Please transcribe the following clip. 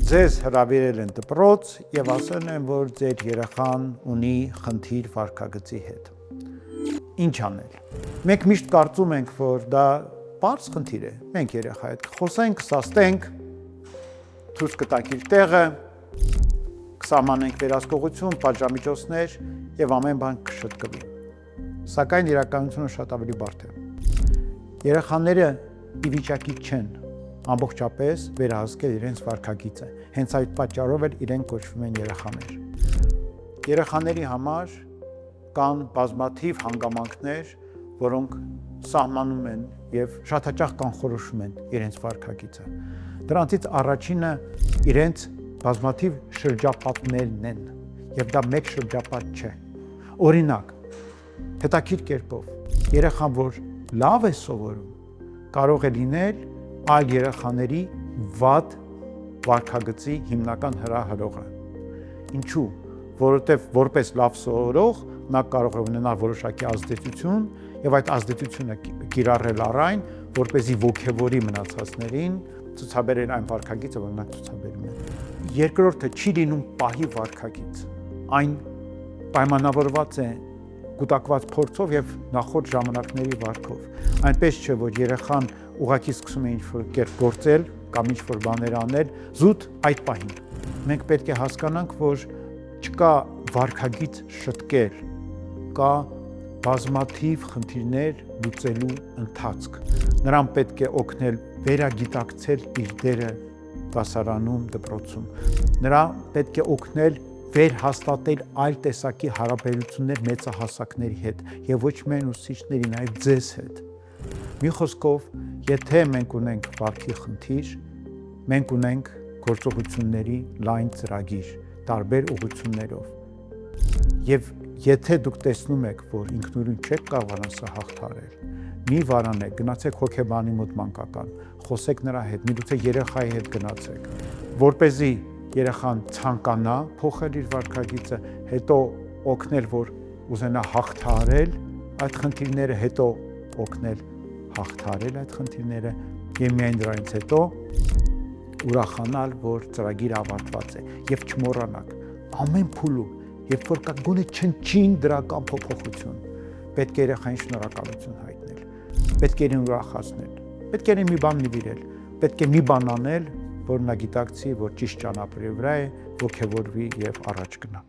Ձեզ հրավիրել են դպրոց եւ ասել են, որ ձեր երեխան ունի խնդիր վարքագծի հետ։ Ինչ անել։ Մենք միշտ կարծում ենք, որ դա բարձ խնդիր է։ Մենք երեխայի հետ խոսենք, կսաստենք, ցույց կտանք իր տեղը, կսահմանենք վերահսկողություն, պատժամիջոցներ եւ ամեն բան կշտկվի։ Սակայն իրականությունը շատ ավելի բարդ է։ Երեխաները ի վիճակի չեն ամբողջապես վերահսկել իրենց վարքագիծը։ Հենց այդ պատճառով էլ իրենք կոչվում են երեխաներ։ Երեխաների համար կան բազմաթիվ հանգամանքներ, որոնք սահմանում են եւ շատ հաճախ կանխորոշում են իրենց վարքագիծը։ Դրանցից առաջինը իրենց բազմաթիվ շրջապատներն են, եւ դա մեկ շրջապատ չէ։ Օրինակ, հետաքրքիր կերպով երեխան, որ լավ է սովորում, կարող է լինել այլ երեխաների վատ վարքագծի հիմնական հրահրողը։ Ինչու՞։ Որովհետև որպես լավ սովորող նա կարող է ունենալ որոշակի ազդեցություն եւ այդ ազդեցությունը կիրառել առայն, որպեսզի ոգևորի մնացածներին ցուցաբերել այն վարքագիծը, որ նա ցուցաբերում է։ Երկրորդը չի լինում պահի վարքագիծ։ Այն պայմանավորված է կուտակված փորձով եւ նախորդ ժամանակների վարքով։ Այնպես չէ, որ երեխան ուղղակի սկսում է ինչ-որ կերպ գործել կամ ինչ-որ բաներ անել զուտ այդ պահին։ Մենք պետք է հասկանանք, որ չկա վարքագիծ շտկել, կա բազմաթիվ խնդիրներ լուծելու ընթացք։ Նրան պետք է օգնել վերագիտակցել իր դերը դասարանում, դպրոցում։ Նրան պետք է օգնել վերհաստատել այլ տեսակի հարաբերություններ մեծահասակների հետ եւ ոչ միայն ուսուցիչների, նաեւ ձեզ հետ։ Մի խոսքով, եթե մենք ունենք վարքի խնդիր, մենք ունենք գործողությունների լայն ծրագիր, տարբեր ուղղություններով։ Եվ եթե դուք տեսնում եք, որ ինքնուրույն չեք կարողանալ սա հաղթահարել, մի վարանեք, գնացեք հոգեբանի մոտ մանկական, խոսեք նրա հետ, միգուցե երեխայի հետ գնացեք, որպեսզի երեխան ցանկանա փոխել իր վարքագիծը, հետո օգնել, որ ուզենա հաղթահարել այդ խնդիրները, հետո օգնել հաղթահարել այդ խնդիրները եւ միայն դրանից հետո ուրախանալ, որ ծրագիրը ավարտված է եւ չմոռանաք ամեն փուլում, երբ որ կա գոնե չնչին դրական փոփոխություն, պետք է երեխային շնորհակալություն հայտնել, պետք է իրեն ուրախացնել, պետք է մի բան նվիրել, պետք է մի բան անել, որ նա գիտակցի, որ ճիշտ ճանապարհի վրա է, ոգևորվի եւ առաջ գնա։